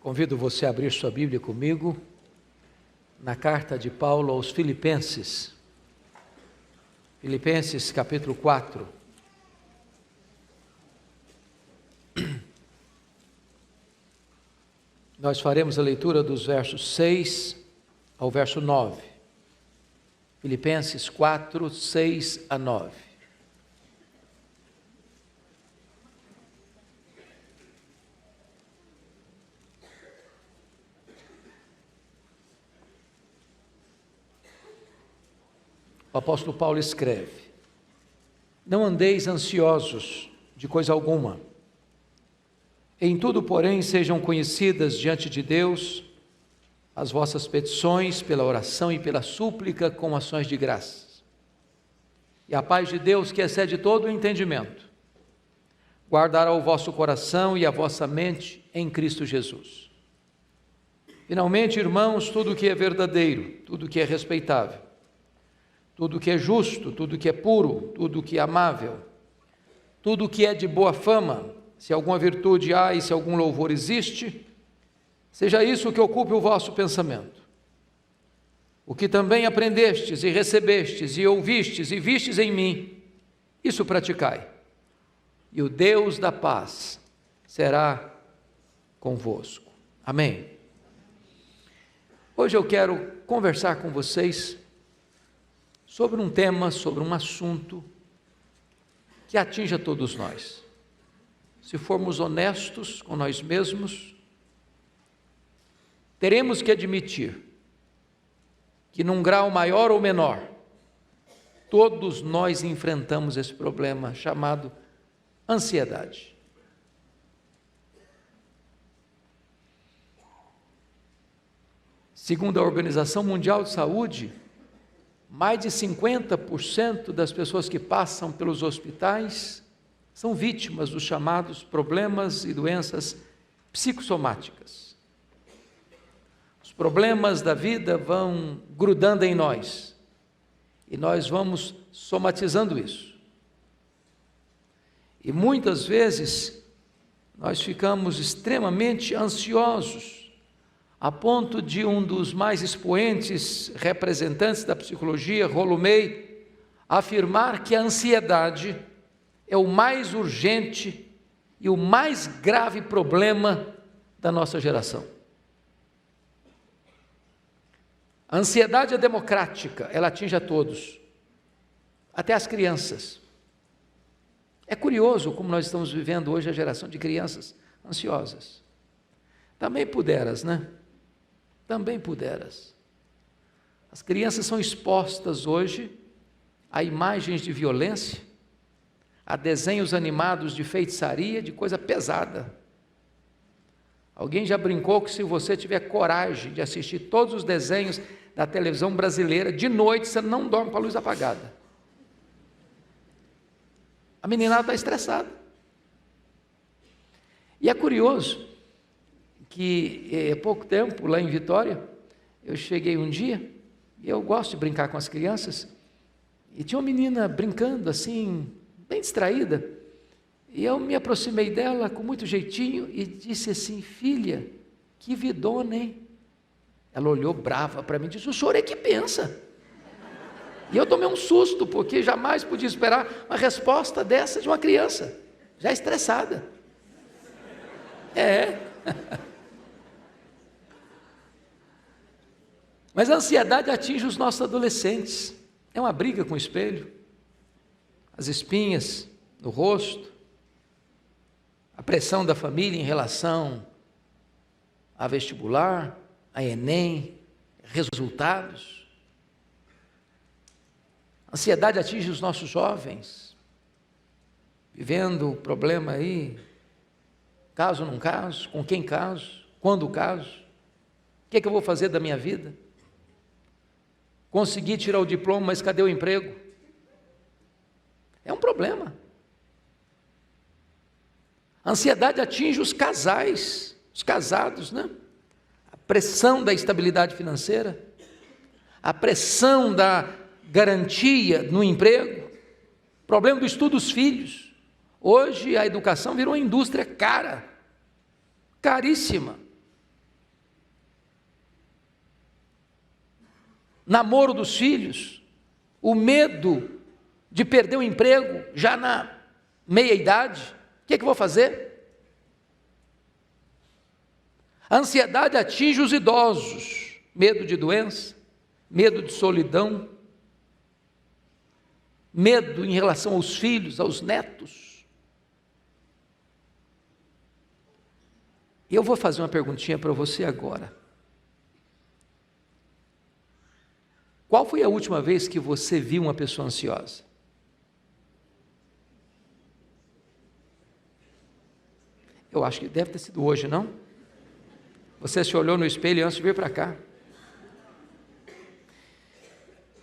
Convido você a abrir sua Bíblia comigo na carta de Paulo aos Filipenses. Filipenses capítulo 4. Nós faremos a leitura dos versos 6 ao verso 9. Filipenses 4, 6 a 9. O apóstolo Paulo escreve: não andeis ansiosos de coisa alguma. Em tudo, porém, sejam conhecidas diante de Deus as vossas petições pela oração e pela súplica com ações de graças. E a paz de Deus, que excede todo o entendimento, guardará o vosso coração e a vossa mente em Cristo Jesus. Finalmente, irmãos, tudo que é verdadeiro, tudo que é respeitável, tudo que é justo, tudo que é puro, tudo que é amável, tudo que é de boa fama, se alguma virtude há e se algum louvor existe, seja isso que ocupe o vosso pensamento. O que também aprendestes e recebestes e ouvistes e vistes em mim, isso praticai, e o Deus da paz será convosco. Amém. Hoje eu quero conversar com vocês sobre um tema, sobre um assunto que atinge a todos nós. Se formos honestos com nós mesmos, teremos que admitir que num grau maior ou menor, todos nós enfrentamos esse problema chamado ansiedade. Segundo a Organização Mundial de Saúde, mais de 50% das pessoas que passam pelos hospitais são vítimas dos chamados problemas e doenças psicossomáticas. Os problemas da vida vão grudando em nós e nós vamos somatizando isso. E muitas vezes nós ficamos extremamente ansiosos, a ponto de um dos mais expoentes representantes da psicologia, Rollo May, afirmar que a ansiedade é o mais urgente e o mais grave problema da nossa geração. A ansiedade é democrática, ela atinge a todos, até as crianças. É curioso como nós estamos vivendo hoje a geração de crianças ansiosas. Também puderas, né? Também puderas. As crianças são expostas hoje a imagens de violência, a desenhos animados de feitiçaria, de coisa pesada. Alguém já brincou que se você tiver coragem de assistir todos os desenhos da televisão brasileira, de noite você não dorme com a luz apagada. A meninada está estressada. E é curioso que há pouco tempo, lá em Vitória, eu cheguei um dia, e eu gosto de brincar com as crianças, e tinha uma menina brincando assim, bem distraída, e eu me aproximei dela com muito jeitinho e disse assim: filha, que vidona, hein? Ela olhou brava para mim e disse: o senhor é que pensa. E eu tomei um susto, porque jamais podia esperar uma resposta dessa de uma criança, já estressada. Mas a ansiedade atinge os nossos adolescentes, é uma briga com o espelho, as espinhas no rosto, a pressão da família em relação a vestibular, a Enem, resultados. A ansiedade atinge os nossos jovens, vivendo o problema aí, caso ou não caso, com quem caso, quando caso, o que é que eu vou fazer da minha vida? Consegui tirar o diploma, mas cadê o emprego? É um problema. A ansiedade atinge os casais, os casados, né? A pressão da estabilidade financeira, a pressão da garantia no emprego, problema do estudo dos filhos. Hoje a educação virou uma indústria cara, caríssima. namoro dos filhos, o medo de perder o emprego já na meia-idade. O que é que eu vou fazer? A ansiedade atinge os idosos, medo de doença, medo de solidão, medo em relação aos filhos, aos netos. E eu vou fazer uma perguntinha para você agora. Qual foi a última vez que você viu uma pessoa ansiosa? Eu acho que deve ter sido hoje, não? Você se olhou no espelho antes de vir para cá.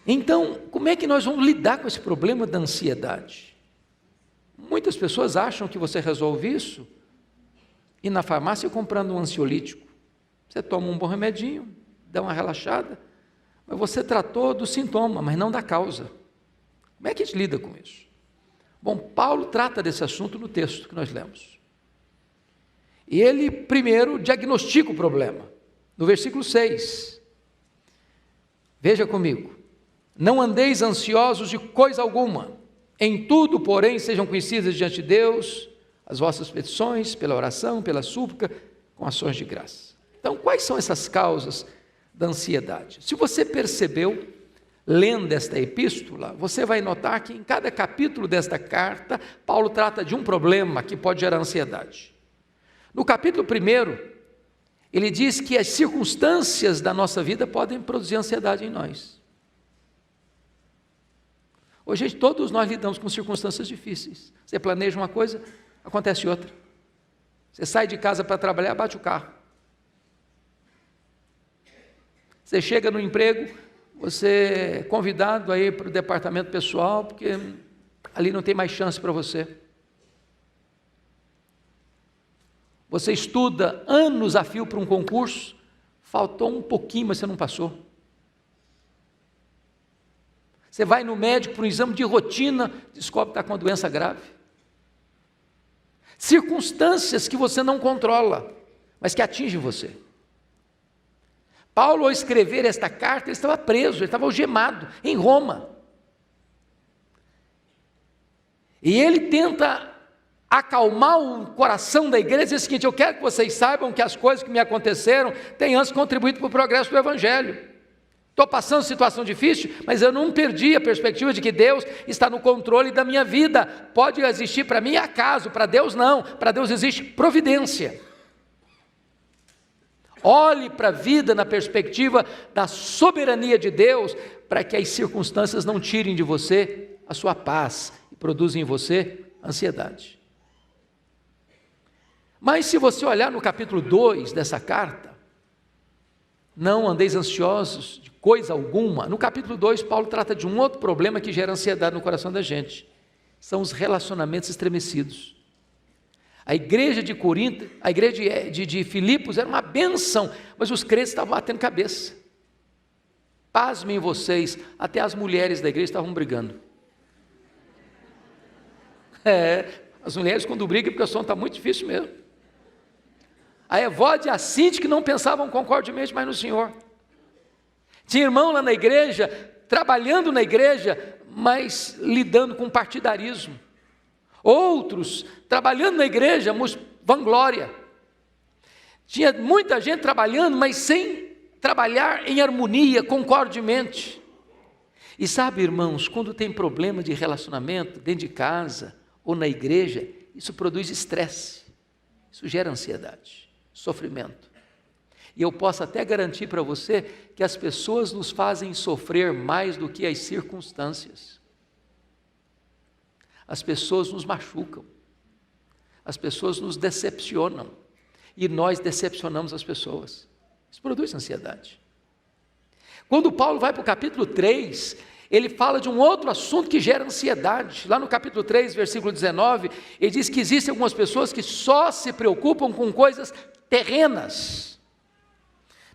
Então, como é que nós vamos lidar com esse problema da ansiedade? Muitas pessoas acham que você resolve isso e na farmácia comprando um ansiolítico. Você toma um bom remedinho, dá uma relaxada, mas você tratou do sintoma, mas não da causa. Como é que a gente lida com isso? Bom, Paulo trata desse assunto no texto que nós lemos. E ele primeiro diagnostica o problema, no versículo 6. Veja comigo. Não andeis ansiosos de coisa alguma, em tudo, porém, sejam conhecidas diante de Deus as vossas petições, pela oração, pela súplica, com ações de graça. Então, quais são essas causas da ansiedade? Se você percebeu, lendo esta epístola, você vai notar que em cada capítulo desta carta, Paulo trata de um problema que pode gerar ansiedade. No capítulo 1, ele diz que as circunstâncias da nossa vida podem produzir ansiedade em nós. Hoje, gente, todos nós lidamos com circunstâncias difíceis. Você planeja uma coisa, acontece outra. Você sai de casa para trabalhar, bate o carro. Você chega no emprego, você é convidado aí para o departamento pessoal, porque ali não tem mais chance para você. Você estuda anos a fio para um concurso, faltou um pouquinho, mas você não passou. Você vai no médico para um exame de rotina, descobre que está com uma doença grave. Circunstâncias que você não controla, mas que atingem você. Paulo, ao escrever esta carta, ele estava preso, ele estava algemado em Roma. E ele tenta acalmar o coração da igreja e dizer o seguinte: eu quero que vocês saibam que as coisas que me aconteceram têm antes contribuído para o progresso do Evangelho. Estou passando situação difícil, mas eu não perdi a perspectiva de que Deus está no controle da minha vida. Pode existir para mim acaso, para Deus não. Para Deus existe providência. Olhe para a vida na perspectiva da soberania de Deus, para que as circunstâncias não tirem de você a sua paz e produzam em você ansiedade. Mas se você olhar no capítulo 2 dessa carta, não andeis ansiosos de coisa alguma. No capítulo 2, Paulo trata de um outro problema que gera ansiedade no coração da gente. São os relacionamentos estremecidos. A igreja de Corinto, a igreja de Filipos era uma bênção, mas os crentes estavam batendo cabeça. Pasmem vocês, até as mulheres da igreja estavam brigando. As mulheres quando brigam, porque o som está muito difícil mesmo. A Evódia e a Cinti que não pensavam concordemente mais no Senhor. Tinha irmão lá na igreja, trabalhando na igreja, mas lidando com partidarismo. Outros trabalhando na igreja, mas vanglória. Tinha muita gente trabalhando, mas sem trabalhar em harmonia, concordemente. E sabe, irmãos, quando tem problema de relacionamento dentro de casa ou na igreja, isso produz estresse, isso gera ansiedade, sofrimento. E eu posso até garantir para você que as pessoas nos fazem sofrer mais do que as circunstâncias. As pessoas nos machucam, as pessoas nos decepcionam, e nós decepcionamos as pessoas. Isso produz ansiedade. Quando Paulo vai para o capítulo 3, ele fala de um outro assunto que gera ansiedade. Lá no capítulo 3, versículo 19, ele diz que existem algumas pessoas que só se preocupam com coisas terrenas.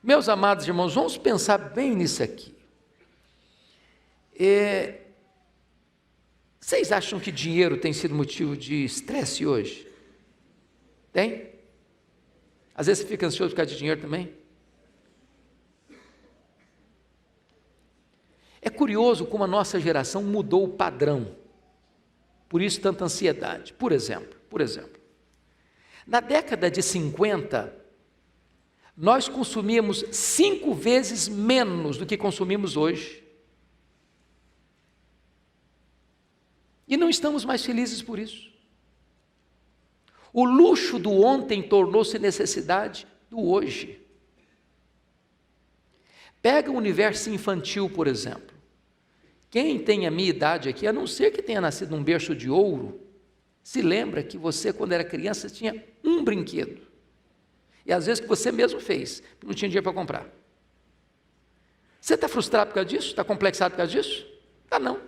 Meus amados irmãos, vamos pensar bem nisso aqui. Vocês acham que dinheiro tem sido motivo de estresse hoje? Tem? Às vezes você fica ansioso por causa de dinheiro também? É curioso como a nossa geração mudou o padrão. Por isso tanta ansiedade. Por exemplo, na década de 50, nós consumíamos 5 vezes menos do que consumimos hoje. E não estamos mais felizes por isso. O luxo do ontem tornou-se necessidade do hoje. Pega o universo infantil, por exemplo. Quem tem a minha idade aqui, a não ser que tenha nascido num berço de ouro, se lembra que você, quando era criança, tinha um brinquedo. E às vezes que você mesmo fez, não tinha dinheiro para comprar. Você está frustrado por causa disso? Está complexado por causa disso? Está não.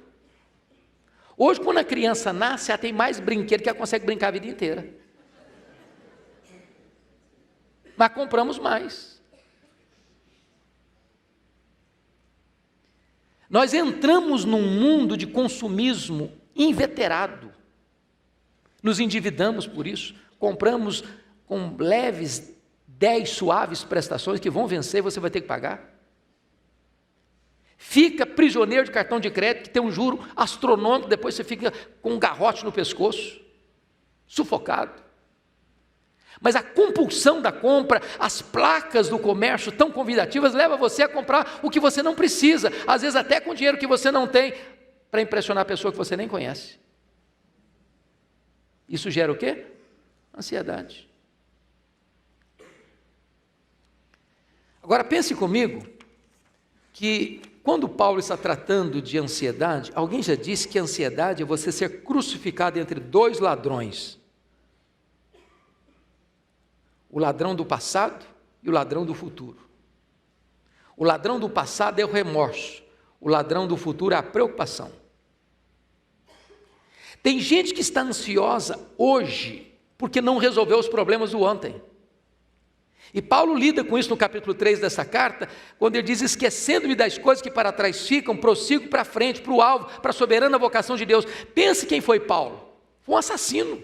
Hoje, quando a criança nasce, ela tem mais brinquedo que ela consegue brincar a vida inteira. Mas compramos mais. Nós entramos num mundo de consumismo inveterado. Nos endividamos por isso, compramos com leves 10 suaves prestações que vão vencer e você vai ter que pagar. Fica prisioneiro de cartão de crédito que tem um juro astronômico, depois você fica com um garrote no pescoço, sufocado. Mas a compulsão da compra, as placas do comércio tão convidativas, leva você a comprar o que você não precisa, às vezes até com dinheiro que você não tem, para impressionar a pessoa que você nem conhece. Isso gera o quê? Ansiedade. Agora pense comigo que quando Paulo está tratando de ansiedade, alguém já disse que a ansiedade é você ser crucificado entre 2 ladrões. O ladrão do passado e o ladrão do futuro. O ladrão do passado é o remorso, o ladrão do futuro é a preocupação. Tem gente que está ansiosa hoje porque não resolveu os problemas do ontem. E Paulo lida com isso no capítulo 3 dessa carta, quando ele diz: esquecendo-me das coisas que para trás ficam, prossigo para frente, para o alvo, para a soberana vocação de Deus. Pense quem foi Paulo. Foi um assassino,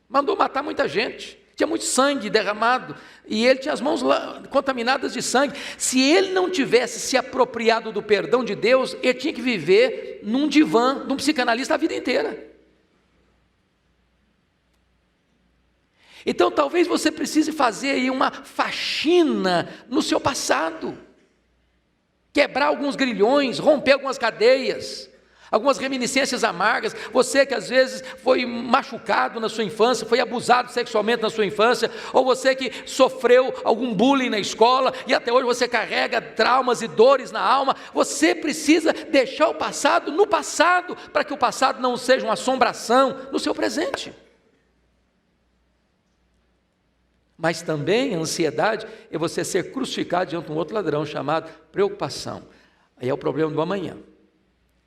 mandou matar muita gente, tinha muito sangue derramado, e ele tinha as mãos contaminadas de sangue. Se ele não tivesse se apropriado do perdão de Deus, ele tinha que viver num divã, num psicanalista a vida inteira. Então talvez você precise fazer aí uma faxina no seu passado, quebrar alguns grilhões, romper algumas cadeias, algumas reminiscências amargas. Você que às vezes foi machucado na sua infância, foi abusado sexualmente na sua infância, ou você que sofreu algum bullying na escola e até hoje você carrega traumas e dores na alma, você precisa deixar o passado no passado, para que o passado não seja uma assombração no seu presente. Mas também a ansiedade é você ser crucificado diante de um outro ladrão chamado preocupação. Aí é o problema do amanhã.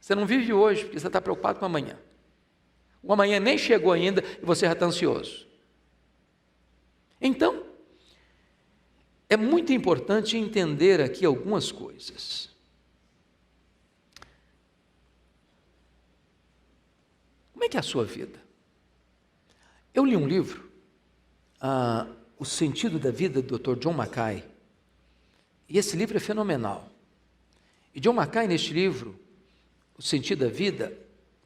Você não vive hoje porque você está preocupado com o amanhã. O amanhã nem chegou ainda e você já está ansioso. Então, é muito importante entender aqui algumas coisas. Como é que é a sua vida? Eu li um livro, O Sentido da Vida, do Dr. John Mackay, e esse livro é fenomenal. E John Mackay, neste livro, O Sentido da Vida,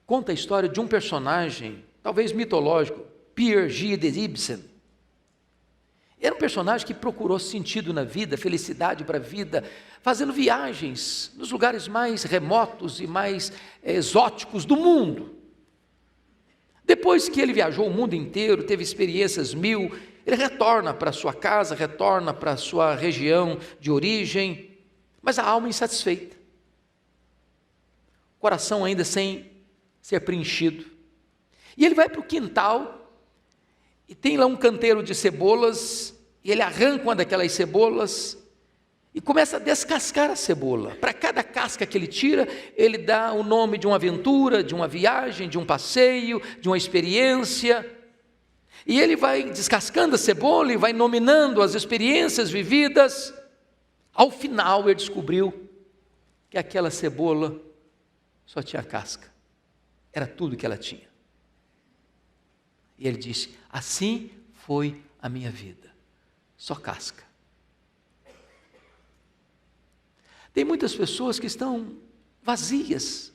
conta a história de um personagem, talvez mitológico, Pierre G. de Ibsen. Era um personagem que procurou sentido na vida, felicidade para a vida, fazendo viagens nos lugares mais remotos e mais exóticos do mundo. Depois que ele viajou o mundo inteiro, teve experiências 1000, ele retorna para sua casa, retorna para sua região de origem, mas a alma insatisfeita, o coração ainda sem ser preenchido. E ele vai para o quintal, e tem lá um canteiro de cebolas, e ele arranca uma daquelas cebolas, e começa a descascar a cebola. Para cada casca que ele tira, ele dá o nome de uma aventura, de uma viagem, de um passeio, de uma experiência. E ele vai descascando a cebola e vai nominando as experiências vividas. Ao final ele descobriu que aquela cebola só tinha casca. Era tudo que ela tinha. E ele disse: assim foi a minha vida, só casca. Tem muitas pessoas que estão vazias,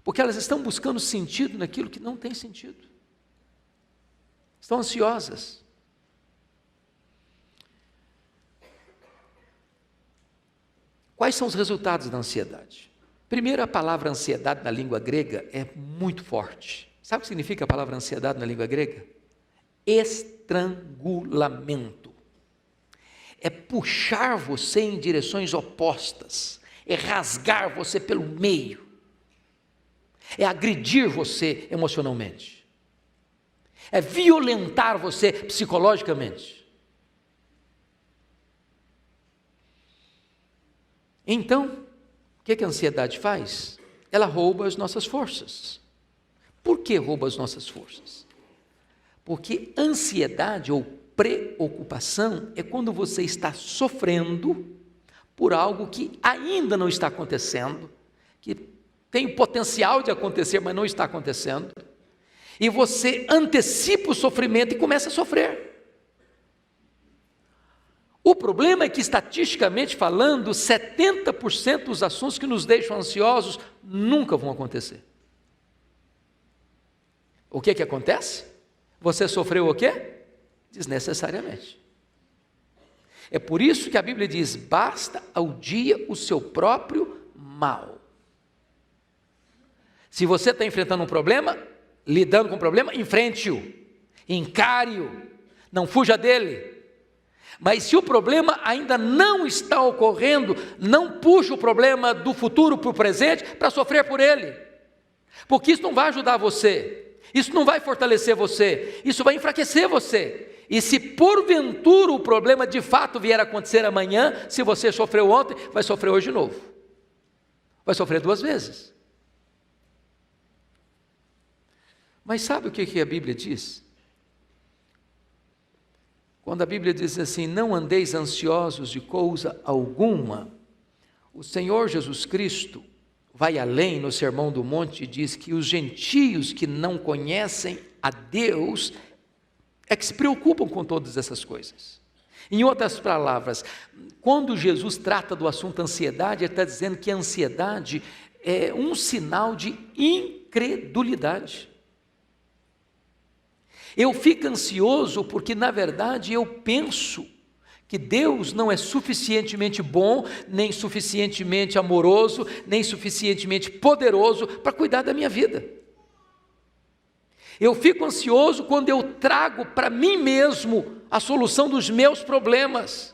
porque elas estão buscando sentido naquilo que não tem sentido. Estão ansiosas. Quais são os resultados da ansiedade? Primeiro, a palavra ansiedade na língua grega é muito forte. Sabe o que significa a palavra ansiedade na língua grega? Estrangulamento. É puxar você em direções opostas, é rasgar você pelo meio, é agredir você emocionalmente, é violentar você psicologicamente. Então, o que a ansiedade faz? Ela rouba as nossas forças. Por que rouba as nossas forças? Porque ansiedade ou preocupação é quando você está sofrendo por algo que ainda não está acontecendo, que tem potencial de acontecer, mas não está acontecendo, e você antecipa o sofrimento e começa a sofrer. O problema é que, estatisticamente falando, 70% dos assuntos que nos deixam ansiosos nunca vão acontecer. O que acontece? Você sofreu o quê? Desnecessariamente. É por isso que a Bíblia diz: basta ao dia o seu próprio mal. Se você está enfrentando um problema, lidando com um problema, enfrente-o, encare-o, não fuja dele. Mas se o problema ainda não está ocorrendo, não puxe o problema do futuro para o presente para sofrer por ele, porque isso não vai ajudar você, isso não vai fortalecer você, isso vai enfraquecer você. E se porventura o problema de fato vier a acontecer amanhã, se você sofreu ontem, vai sofrer hoje de novo, vai sofrer 2 vezes. Mas sabe o que a Bíblia diz? Quando a Bíblia diz assim: não andeis ansiosos de coisa alguma, o Senhor Jesus Cristo vai além no Sermão do Monte e diz que os gentios que não conhecem a Deus é que se preocupam com todas essas coisas. Em outras palavras, quando Jesus trata do assunto ansiedade, ele está dizendo que a ansiedade é um sinal de incredulidade. Eu fico ansioso porque, na verdade, eu penso que Deus não é suficientemente bom, nem suficientemente amoroso, nem suficientemente poderoso para cuidar da minha vida. Eu fico ansioso quando eu trago para mim mesmo a solução dos meus problemas.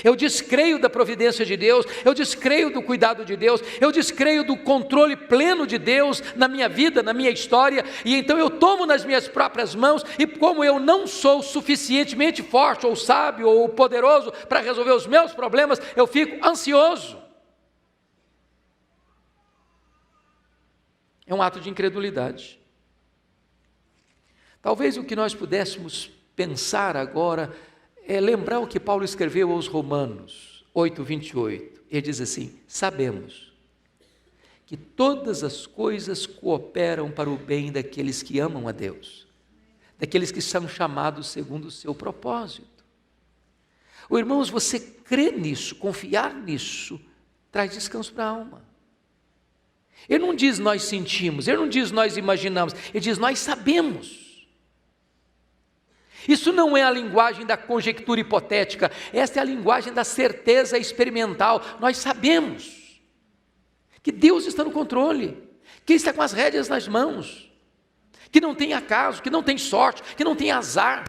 Eu descreio da providência de Deus, eu descreio do cuidado de Deus, eu descreio do controle pleno de Deus na minha vida, na minha história, e então eu tomo nas minhas próprias mãos, e como eu não sou suficientemente forte, ou sábio, ou poderoso para resolver os meus problemas, eu fico ansioso. É um ato de incredulidade. Talvez o que nós pudéssemos pensar agora é lembrar o que Paulo escreveu aos Romanos 8:28. Ele diz assim: sabemos que todas as coisas cooperam para o bem daqueles que amam a Deus, daqueles que são chamados segundo o seu propósito. Irmãos, você crer nisso, confiar nisso, traz descanso para a alma. Ele não diz nós sentimos, ele não diz nós imaginamos, ele diz nós sabemos. Isso não é a linguagem da conjectura hipotética, esta é a linguagem da certeza experimental. Nós sabemos que Deus está no controle, que Ele está com as rédeas nas mãos, que não tem acaso, que não tem sorte, que não tem azar,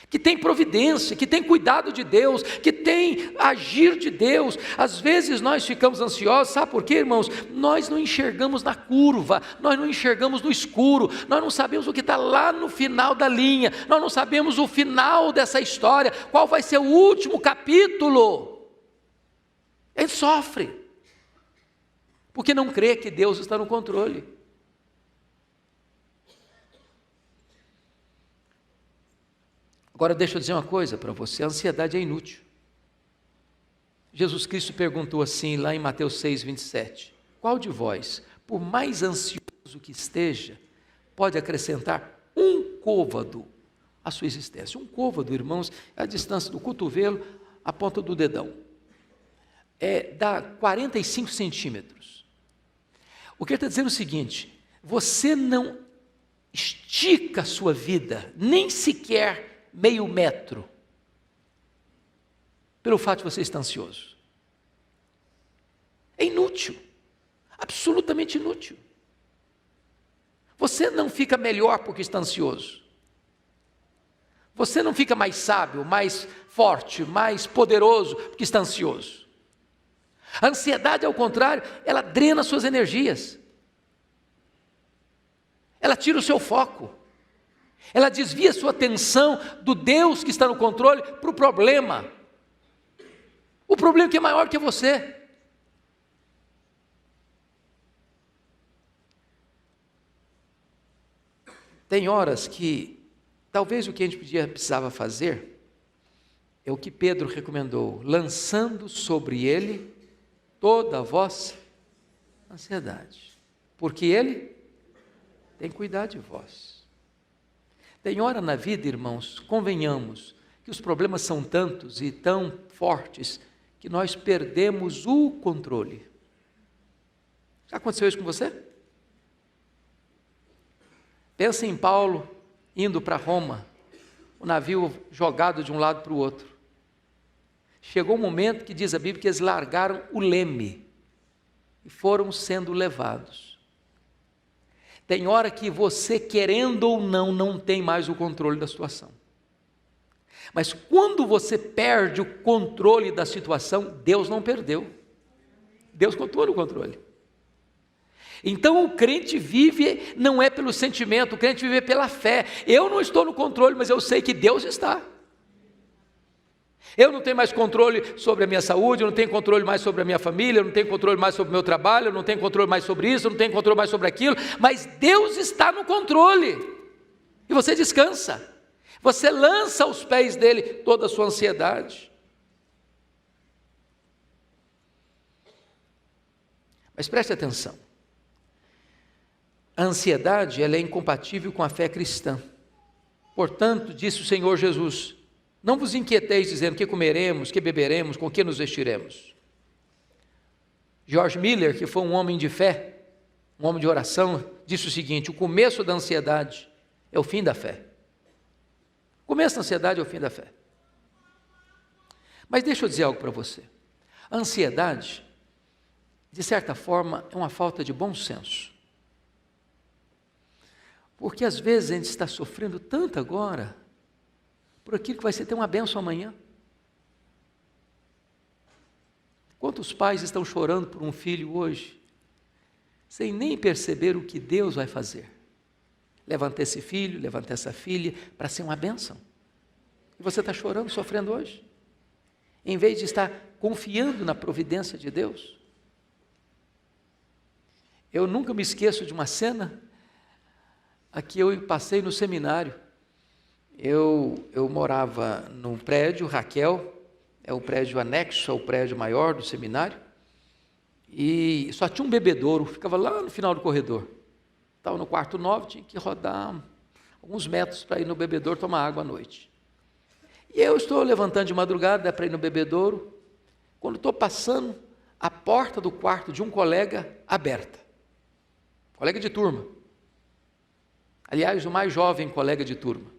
que tem providência, que tem cuidado de Deus, que tem agir de Deus. Às vezes nós ficamos ansiosos, sabe por quê, irmãos? Nós não enxergamos na curva, nós não enxergamos no escuro, nós não sabemos o que está lá no final da linha, nós não sabemos o final dessa história, qual vai ser o último capítulo. Ele sofre, porque não crê que Deus está no controle. Agora deixa eu dizer uma coisa para você, a ansiedade é inútil. Jesus Cristo perguntou assim lá em Mateus 6:27, qual de vós, por mais ansioso que esteja, pode acrescentar um côvado à sua existência? Um côvado, irmãos, é a distância do cotovelo à ponta do dedão. dá 45 centímetros. O que ele está dizendo é o seguinte: você não estica a sua vida, nem sequer meio metro, pelo fato de você estar ansioso. É inútil, absolutamente inútil. Você não fica melhor porque está ansioso. Você não fica mais sábio, mais forte, mais poderoso porque está ansioso. A ansiedade, ao contrário, ela drena suas energias. Ela tira o seu foco. Ela desvia a sua atenção do Deus que está no controle para o problema. O problema que é maior que você. Tem horas que talvez o que a gente precisava fazer é o que Pedro recomendou: lançando sobre ele toda a vossa ansiedade, porque ele tem cuidado de vós. Tem hora na vida, irmãos, convenhamos, que os problemas são tantos e tão fortes que nós perdemos o controle. Já aconteceu isso com você? Pensa em Paulo indo para Roma, o navio jogado de um lado para o outro. Chegou um momento que diz a Bíblia que eles largaram o leme e foram sendo levados. Tem hora que você, querendo ou não tem mais o controle da situação. Mas quando você perde o controle da situação, Deus não perdeu. Deus continua no controle. Então o crente vive, não é pelo sentimento, o crente vive pela fé. Eu não estou no controle, mas eu sei que Deus está. Eu não tenho mais controle sobre a minha saúde, eu não tenho controle mais sobre a minha família, eu não tenho controle mais sobre o meu trabalho, eu não tenho controle mais sobre isso, eu não tenho controle mais sobre aquilo, mas Deus está no controle. E você descansa. Você lança aos pés dele toda a sua ansiedade. Mas preste atenção. A ansiedade, ela é incompatível com a fé cristã. Portanto, disse o Senhor Jesus: não vos inquieteis dizendo que comeremos, que beberemos, com que nos vestiremos. George Miller, que foi um homem de fé, um homem de oração, disse o seguinte: o começo da ansiedade é o fim da fé. O começo da ansiedade é o fim da fé. Mas deixa eu dizer algo para você. A ansiedade, de certa forma, é uma falta de bom senso. Porque às vezes a gente está sofrendo tanto agora, por aquilo que vai ser ter uma bênção amanhã. Quantos pais estão chorando por um filho hoje, sem nem perceber o que Deus vai fazer? Levanta esse filho, levanta essa filha, para ser uma bênção. E você está chorando, sofrendo hoje, em vez de estar confiando na providência de Deus. Eu nunca me esqueço de uma cena a que eu passei no seminário. Eu morava num prédio, Raquel, é o prédio anexo ao prédio maior do seminário, e só tinha um bebedouro, ficava lá no final do corredor. Estava no quarto 9, tinha que rodar alguns metros para ir no bebedouro tomar água à noite. E eu estou levantando de madrugada para ir no bebedouro, quando estou passando, a porta do quarto de um colega aberta, colega de turma. Aliás, o mais jovem colega de turma.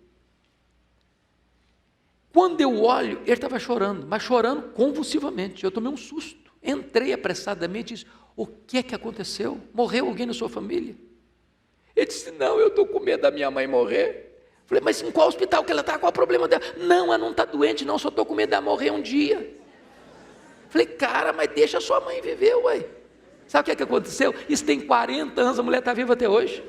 Quando eu olho, ele estava chorando, mas chorando convulsivamente. Eu tomei um susto. Entrei apressadamente e disse: o que é que aconteceu? Morreu alguém na sua família? Ele disse: não, eu estou com medo da minha mãe morrer. Falei: mas em qual hospital que ela está? Qual o problema dela? Não, ela não está doente não, só estou com medo dela morrer um dia. Falei: cara, mas deixa a sua mãe viver, ué. Sabe o que é que aconteceu? Isso tem 40 anos, a mulher está viva até hoje.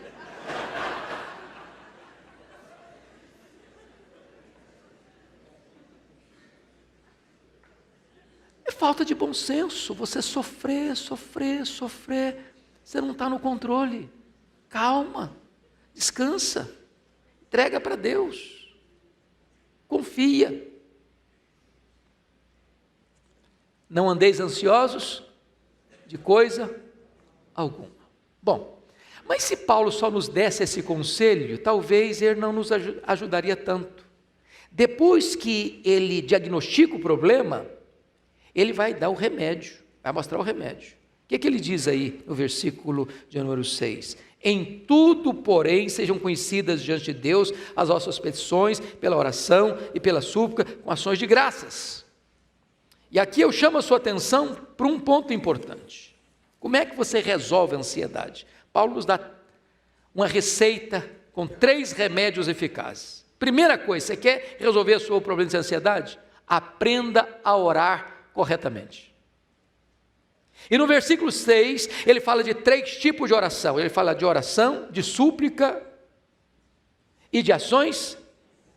Falta de bom senso, você sofrer, você não está no controle. Calma, descansa, entrega para Deus, confia. Não andeis ansiosos de coisa alguma. Bom, mas se Paulo só nos desse esse conselho, talvez ele não nos ajudaria tanto. Depois que ele diagnostica o problema, Ele vai dar o remédio, vai mostrar o remédio. O que ele diz aí no versículo de número 6? Em tudo, porém, sejam conhecidas diante de Deus as vossas petições, pela oração e pela súplica, com ações de graças. E aqui eu chamo a sua atenção para um ponto importante. Como é que você resolve a ansiedade? Paulo nos dá uma receita com 3 remédios eficazes. Primeira coisa, você quer resolver o seu problema de ansiedade? Aprenda a orar corretamente. E no versículo 6, ele fala de 3 tipos de oração. Ele fala de oração, de súplica e de ações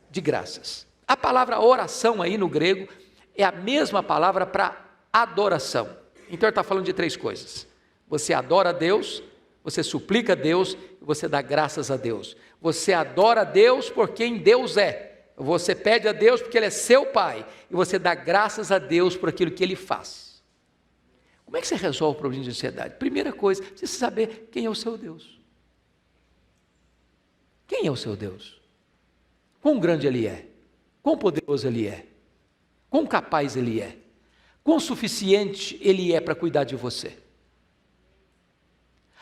de graças. A palavra oração aí no grego é a mesma palavra para adoração. Então ele está falando de 3 coisas. Você adora a Deus, você suplica a Deus e você dá graças a Deus. Você adora a Deus por quem Deus é. Você pede a Deus porque Ele é seu Pai. E você dá graças a Deus por aquilo que Ele faz. Como é que você resolve o problema de ansiedade? Primeira coisa, precisa saber quem é o seu Deus. Quem é o seu Deus? Quão grande Ele é? Quão poderoso Ele é? Quão capaz Ele é? Quão suficiente Ele é para cuidar de você?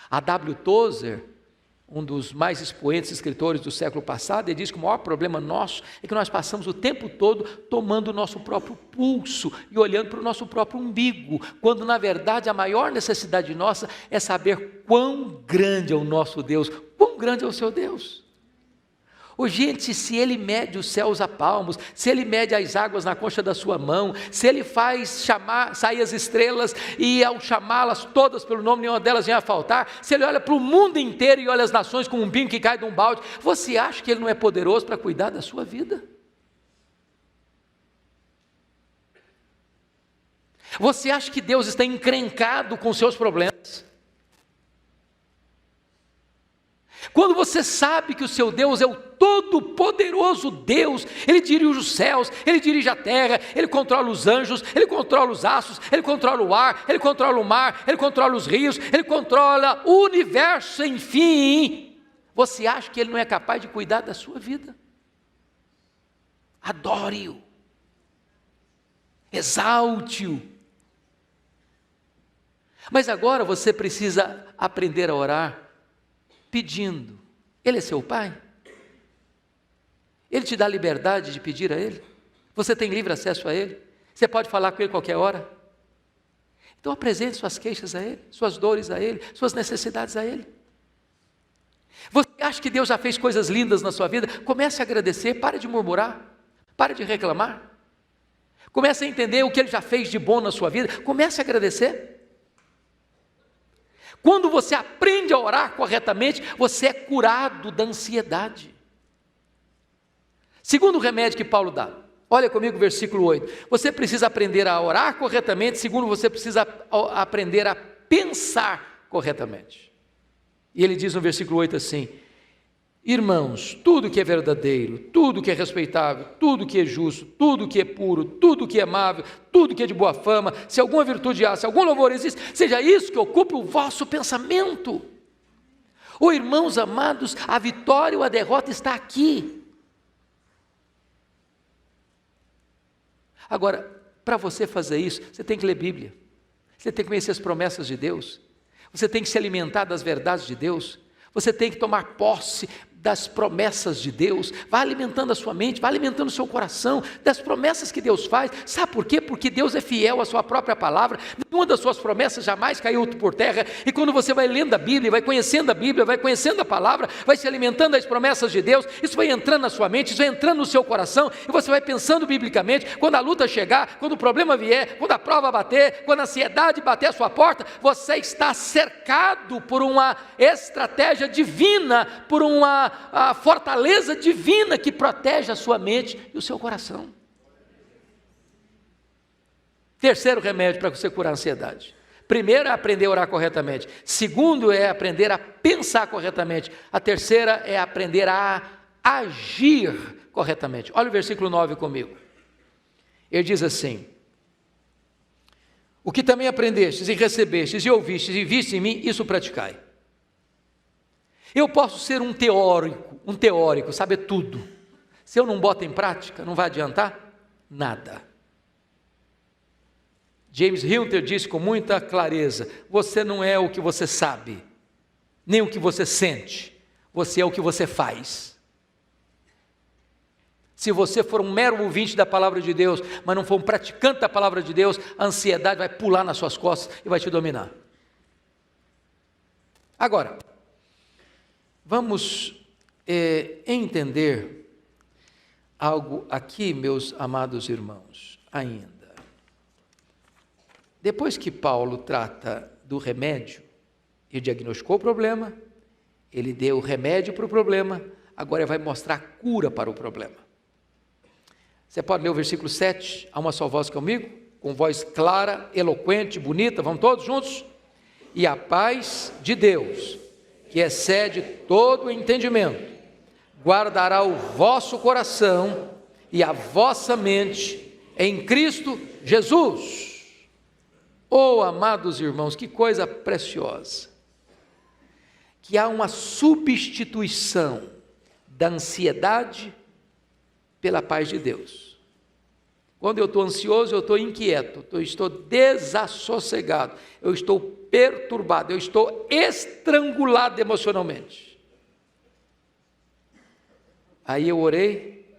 A W. Tozer, um dos mais expoentes escritores do século passado, ele diz que o maior problema nosso é que nós passamos o tempo todo tomando o nosso próprio pulso e olhando para o nosso próprio umbigo, quando na verdade a maior necessidade nossa é saber quão grande é o nosso Deus, quão grande é o seu Deus. Oh, gente, se Ele mede os céus a palmos, se Ele mede as águas na concha da sua mão, se Ele faz sair as estrelas e ao chamá-las todas pelo nome, nenhuma delas vem a faltar, se Ele olha para o mundo inteiro e olha as nações como um pingo que cai de um balde, você acha que Ele não é poderoso para cuidar da sua vida? Você acha que Deus está encrencado com seus problemas? Quando você sabe que o seu Deus é o todo-poderoso Deus, Ele dirige os céus, Ele dirige a terra, Ele controla os anjos, Ele controla os astros, Ele controla o ar, Ele controla o mar, Ele controla os rios, Ele controla o universo, enfim, você acha que Ele não é capaz de cuidar da sua vida? Adore-o, exalte-o. Mas agora você precisa aprender a orar pedindo. Ele é seu Pai? Ele te dá liberdade de pedir a Ele? Você tem livre acesso a Ele? Você pode falar com Ele qualquer hora? Então apresente suas queixas a Ele, suas dores a Ele, suas necessidades a Ele. Você acha que Deus já fez coisas lindas na sua vida? Comece a agradecer, pare de murmurar, pare de reclamar. Comece a entender o que Ele já fez de bom na sua vida, comece a agradecer. Quando você aprende a orar corretamente, você é curado da ansiedade. Segundo remédio que Paulo dá, olha comigo o versículo 8. Você precisa aprender a orar corretamente, segundo você precisa aprender a pensar corretamente. E ele diz no versículo 8 assim: irmãos, tudo que é verdadeiro, tudo que é respeitável, tudo que é justo, tudo que é puro, tudo que é amável, tudo que é de boa fama, se alguma virtude há, se algum louvor existe, seja isso que ocupe o vosso pensamento. Oh, irmãos amados, a vitória ou a derrota está aqui. Agora, para você fazer isso, você tem que ler Bíblia, você tem que conhecer as promessas de Deus, você tem que se alimentar das verdades de Deus, você tem que tomar posse das promessas de Deus, vai alimentando a sua mente, vai alimentando o seu coração, das promessas que Deus faz. Sabe por quê? Porque Deus é fiel à sua própria palavra, nenhuma das suas promessas jamais caiu por terra, e quando você vai lendo a Bíblia, vai conhecendo a Bíblia, vai conhecendo a palavra, vai se alimentando das promessas de Deus, isso vai entrando na sua mente, isso vai entrando no seu coração, e você vai pensando biblicamente, quando a luta chegar, quando o problema vier, quando a prova bater, quando a ansiedade bater a sua porta, você está cercado por uma estratégia divina, por a fortaleza divina que protege a sua mente e o seu coração. Terceiro remédio para você curar a ansiedade. Primeiro é aprender a orar corretamente. Segundo é aprender a pensar corretamente. A terceira é aprender a agir corretamente. Olha o versículo 9 comigo. Ele diz assim: o que também aprendestes e recebestes e ouvistes e vistes em mim, isso praticai. Eu posso ser um teórico, saber tudo. Se eu não boto em prática, não vai adiantar nada. James Hunter disse com muita clareza: você não é o que você sabe, nem o que você sente, você é o que você faz. Se você for um mero ouvinte da palavra de Deus, mas não for um praticante da palavra de Deus, a ansiedade vai pular nas suas costas e vai te dominar. Agora, vamos entender algo aqui, meus amados irmãos, ainda. Depois que Paulo trata do remédio, ele diagnosticou o problema, ele deu o remédio para o problema, agora ele vai mostrar a cura para o problema. Você pode ler o versículo 7, a uma só voz comigo, com voz clara, eloquente, bonita, vamos todos juntos? E a paz de Deus, que excede todo o entendimento, guardará o vosso coração e a vossa mente em Cristo Jesus. Oh, amados irmãos, que coisa preciosa, que há uma substituição da ansiedade pela paz de Deus. Quando eu estou ansioso, eu estou inquieto, eu estou desassossegado, eu estou perturbado, eu estou estrangulado emocionalmente. Aí eu orei,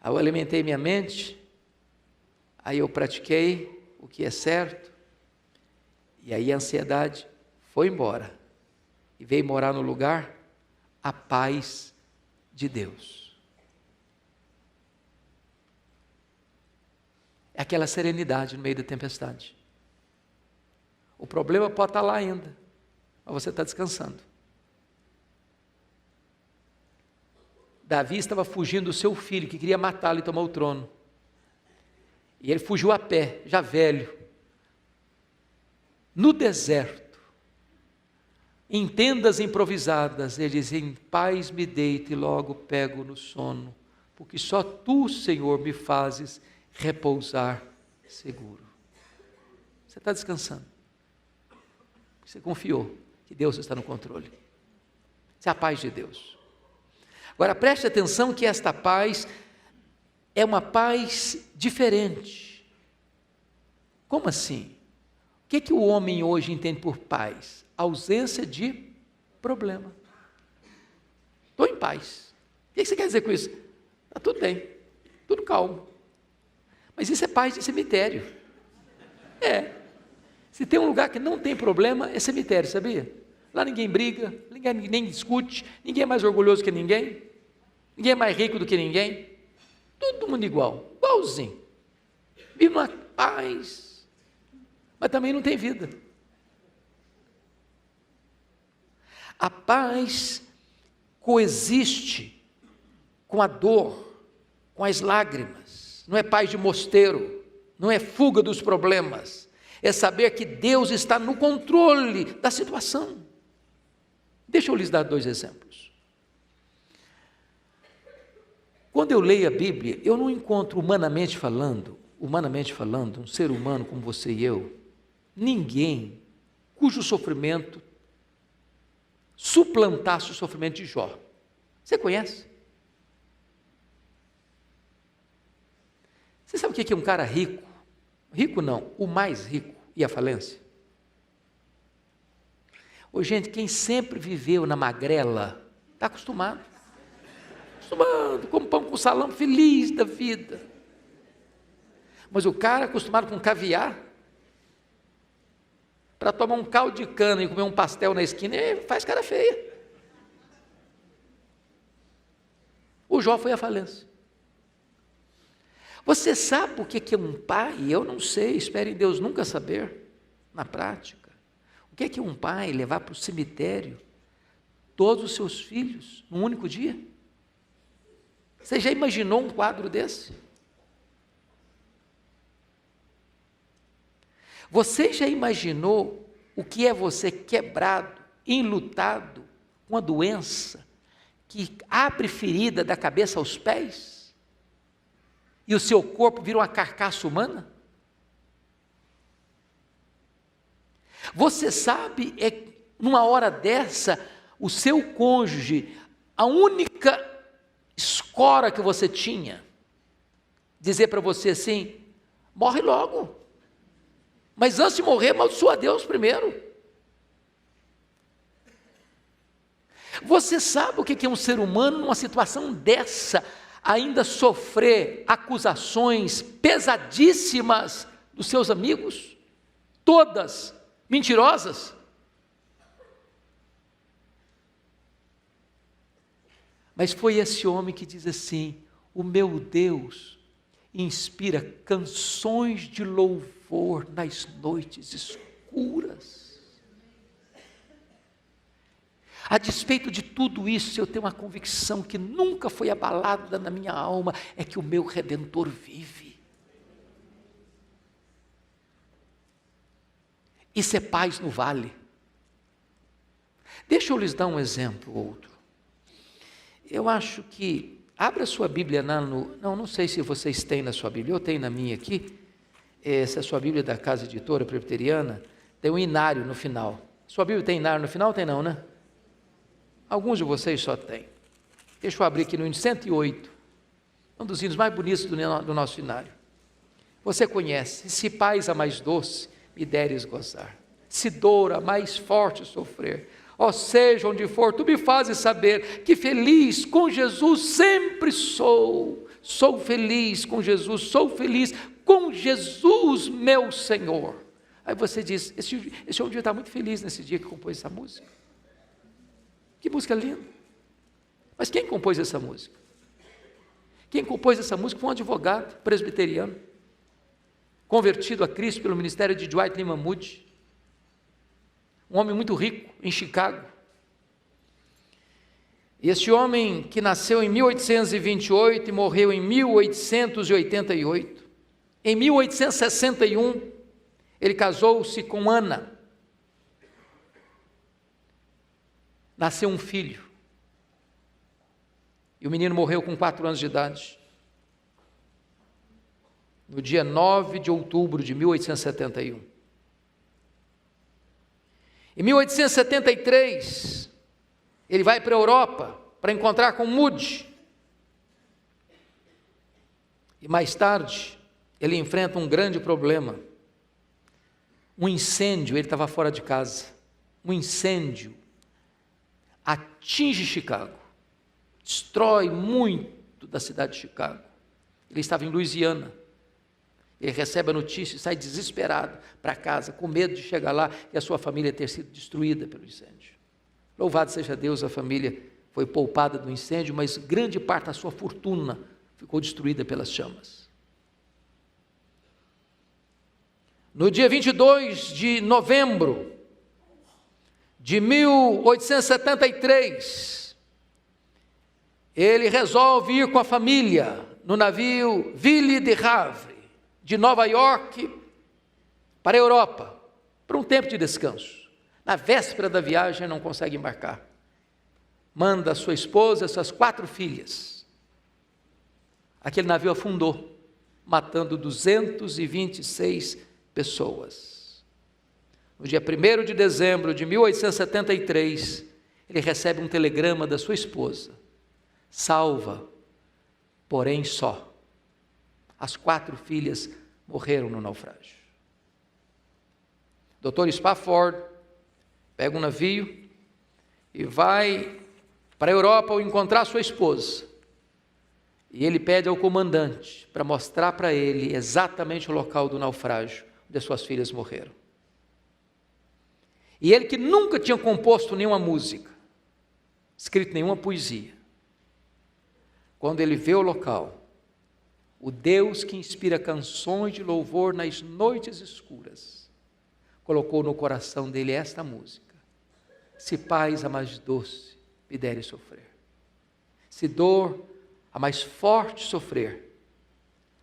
aí eu alimentei minha mente, aí eu pratiquei o que é certo, e aí a ansiedade foi embora, e veio morar no lugar a paz de Deus. É aquela serenidade no meio da tempestade. O problema pode estar lá ainda, mas você está descansando. Davi estava fugindo do seu filho, que queria matá-lo e tomar o trono. E ele fugiu a pé, já velho, no deserto, em tendas improvisadas. Ele diz: em paz me deito e logo pego no sono, porque só tu, Senhor, me fazes repousar seguro. Você está descansando, você confiou que Deus está no controle. Essa é a paz de Deus. Agora preste atenção que esta paz é uma paz diferente. Como assim? O que o homem hoje entende por paz? Ausência de problema. Estou em paz. O que você quer dizer com isso? Está tudo bem, tudo calmo. Mas isso é paz de cemitério. Se tem um lugar que não tem problema, é cemitério, sabia? Lá ninguém briga, ninguém discute, ninguém é mais orgulhoso que ninguém, ninguém é mais rico do que ninguém, todo mundo igualzinho. Vive numa paz, mas também não tem vida. A paz coexiste com a dor, com as lágrimas. Não é paz de mosteiro, não é fuga dos problemas, é saber que Deus está no controle da situação. Deixa eu lhes dar 2 exemplos. Quando eu leio a Bíblia, eu não encontro humanamente falando, um ser humano como você e eu, ninguém cujo sofrimento suplantasse o sofrimento de Jó. Você conhece? Você sabe o que é um cara rico? Rico não, o mais rico e a falência? Ô, gente, quem sempre viveu na magrela, está acostumado, come pão com salame, feliz da vida. Mas o cara acostumado com caviar, para tomar um caldo de cana e comer um pastel na esquina, ele faz cara feia. O Jó foi à falência. Você sabe o que é um pai? Eu não sei, espero em Deus nunca saber, na prática. O que é um pai levar para o cemitério todos os seus filhos num único dia? Você já imaginou um quadro desse? Você já imaginou o que é você quebrado, enlutado, com uma doença que abre ferida da cabeça aos pés? E o seu corpo vira uma carcaça humana? Você sabe, numa hora dessa, o seu cônjuge, a única escora que você tinha, dizer para você assim: morre logo. Mas antes de morrer, amaldiçoa a Deus primeiro. Você sabe o que é um ser humano numa situação dessa, ainda sofrer acusações pesadíssimas dos seus amigos, todas mentirosas? Mas foi esse homem que diz assim: o meu Deus inspira canções de louvor nas noites escuras. A despeito de tudo isso, eu tenho uma convicção que nunca foi abalada na minha alma, é que o meu Redentor vive. Isso é paz no vale. Deixa eu lhes dar um exemplo, outro. Eu acho que, abra sua Bíblia não sei se vocês têm na sua Bíblia, eu tenho na minha aqui, essa é a sua Bíblia da Casa Editora Presbiteriana, tem um inário no final. Sua Bíblia tem inário no final? Tem não, né? Alguns de vocês só têm. Deixa eu abrir aqui no hino 108, um dos hinos mais bonitos do nosso inário. Você conhece: se paz a mais doce me deres gozar, se dor a mais forte sofrer, ó seja onde for, tu me fazes saber que feliz com Jesus sempre sou. Sou feliz com Jesus, sou feliz com Jesus meu Senhor. Aí você diz: esse homem devia estar muito feliz nesse dia que compôs essa música. Que música linda! Mas quem compôs essa música? Quem compôs essa música foi um advogado presbiteriano, convertido a Cristo pelo ministério de Dwight Lyman Moody, um homem muito rico em Chicago. E esse homem, que nasceu em 1828 e morreu em 1888, em 1861, ele casou-se com Ana. Nasceu um filho, e o menino morreu com 4 anos de idade, no dia 9 de outubro de 1871. Em 1873, ele vai para a Europa para encontrar com Moody, e mais tarde, ele enfrenta um grande problema, um incêndio. Ele estava fora de casa, um incêndio atinge Chicago, destrói muito da cidade de Chicago. Ele estava em Louisiana, ele recebe a notícia e sai desesperado para casa, com medo de chegar lá e a sua família ter sido destruída pelo incêndio. Louvado seja Deus, a família foi poupada do incêndio, mas grande parte da sua fortuna ficou destruída pelas chamas. No dia 22 de novembro de 1873, ele resolve ir com a família no navio Ville de Havre, de Nova York para a Europa, para um tempo de descanso. Na véspera da viagem, não consegue embarcar. Manda sua esposa e suas 4 filhas. Aquele navio afundou, matando 226 pessoas. No dia 1º de dezembro de 1873, ele recebe um telegrama da sua esposa: salva, porém só. As 4 filhas morreram no naufrágio. Dr. Spafford pega um navio e vai para a Europa ao encontrar sua esposa. E ele pede ao comandante para mostrar para ele exatamente o local do naufrágio onde suas filhas morreram. E ele, que nunca tinha composto nenhuma música, escrito nenhuma poesia, quando ele vê o local, o Deus que inspira canções de louvor nas noites escuras, colocou no coração dele esta música: se paz a mais doce me deres sofrer, se dor a mais forte sofrer,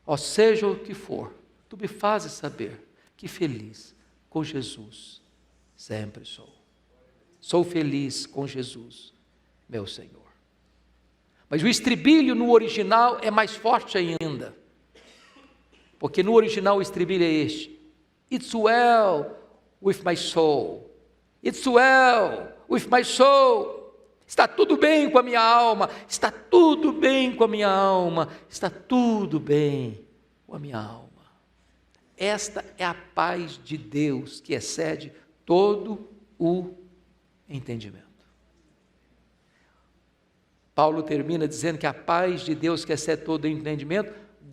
ó seja o que for, tu me fazes saber que feliz com Jesus sempre sou. Sou feliz com Jesus, meu Senhor. Mas o estribilho no original é mais forte ainda, porque no original o estribilho é este: It's well with my soul, it's well with my soul. Está tudo bem com a minha alma, está tudo bem com a minha alma, está tudo bem com a minha alma. Esta é a paz de Deus que excede todo o entendimento. Paulo termina dizendo que a paz de Deus que excede todo o entendimento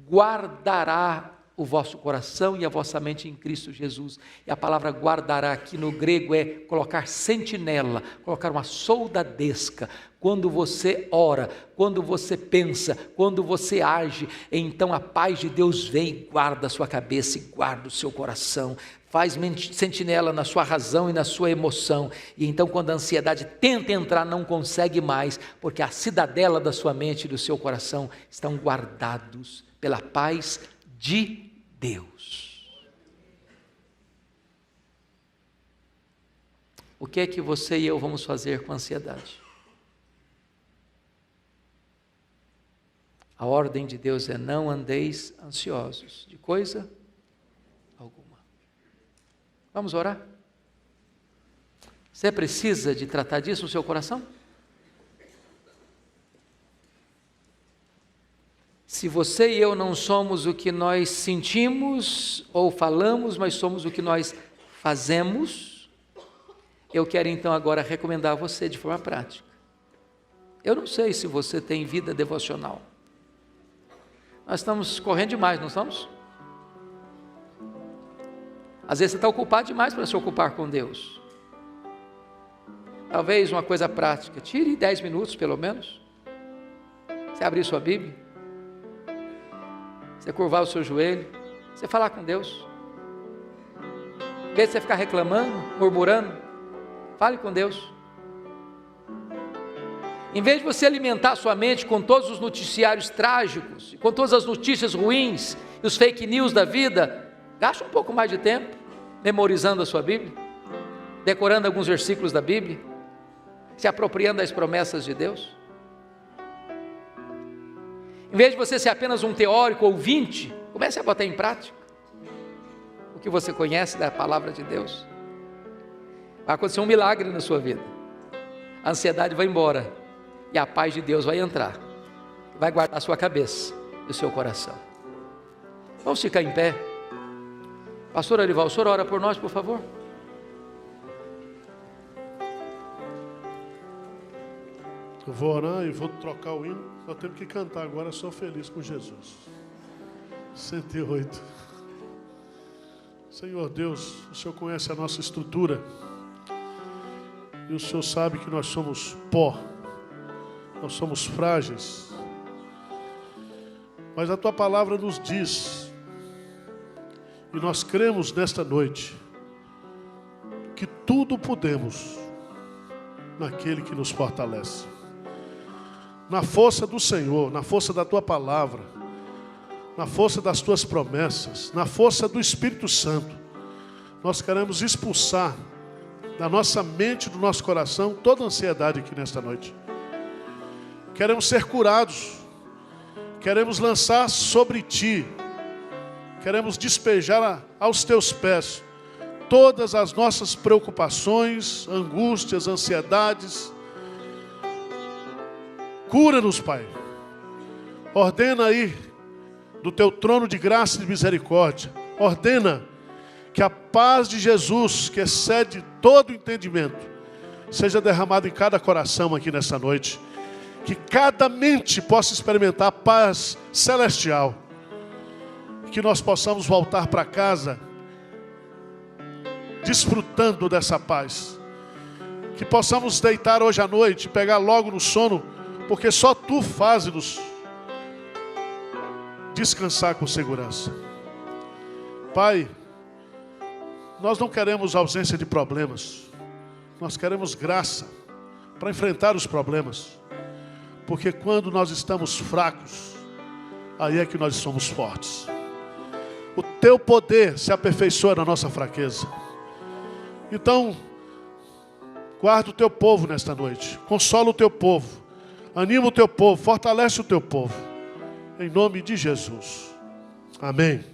guardará o vosso coração e a vossa mente em Cristo Jesus. E a palavra guardará aqui no grego é colocar sentinela, colocar uma soldadesca. Quando você ora, quando você pensa, quando você age, então a paz de Deus vem e guarda a sua cabeça e guarda o seu coração. Faz sentinela na sua razão e na sua emoção. E então quando a ansiedade tenta entrar, não consegue mais, porque a cidadela da sua mente e do seu coração estão guardados pela paz de Deus. O que é que você e eu vamos fazer com a ansiedade? A ordem de Deus é: não andeis ansiosos de coisa alguma. Vamos orar? Você precisa de tratar disso no seu coração? Se você e eu não somos o que nós sentimos ou falamos, mas somos o que nós fazemos, eu quero então agora recomendar a você de forma prática. Eu não sei se você tem vida devocional. Nós estamos correndo demais, não estamos? Às vezes você está ocupado demais para se ocupar com Deus. Talvez uma coisa prática, tire 10 minutos pelo menos. Você abrir sua Bíblia, você curvar o seu joelho, você falar com Deus. Em vez de você ficar reclamando, murmurando, fale com Deus. Em vez de você alimentar sua mente com todos os noticiários trágicos, com todas as notícias ruins, e os fake news da vida, gaste um pouco mais de tempo memorizando a sua Bíblia, decorando alguns versículos da Bíblia, se apropriando das promessas de Deus. Em vez de você ser apenas um teórico ouvinte, comece a botar em prática o que você conhece da palavra de Deus. Vai acontecer um milagre na sua vida. A ansiedade vai embora e a paz de Deus vai entrar, vai guardar a sua cabeça e o seu coração. Vamos ficar em pé. Pastor Arival, o senhor ora por nós, por favor? Eu vou orar e vou trocar o hino. Nós temos que cantar agora, sou feliz com Jesus. 108. Senhor Deus, o Senhor conhece a nossa estrutura. E o Senhor sabe que nós somos pó. Nós somos frágeis. Mas a Tua palavra nos diz, e nós cremos nesta noite, que tudo podemos naquele que nos fortalece. Na força do Senhor, na força da Tua palavra, na força das Tuas promessas, na força do Espírito Santo, nós queremos expulsar da nossa mente, do nosso coração, toda a ansiedade aqui nesta noite. Queremos ser curados, queremos lançar sobre Ti, queremos despejar aos Teus pés todas as nossas preocupações, angústias, ansiedades. Cura-nos, Pai. Ordena aí, do Teu trono de graça e de misericórdia, ordena que a paz de Jesus, que excede todo entendimento, seja derramada em cada coração aqui nessa noite. Que cada mente possa experimentar a paz celestial. Que nós possamos voltar para casa desfrutando dessa paz. Que possamos deitar hoje à noite, pegar logo no sono, porque só Tu fazes-nos descansar com segurança. Pai, nós não queremos ausência de problemas. Nós queremos graça para enfrentar os problemas. Porque quando nós estamos fracos, aí é que nós somos fortes. O Teu poder se aperfeiçoa na nossa fraqueza. Então, guarda o Teu povo nesta noite. Consola o Teu povo. Anima o Teu povo. Fortalece o Teu povo. Em nome de Jesus. Amém.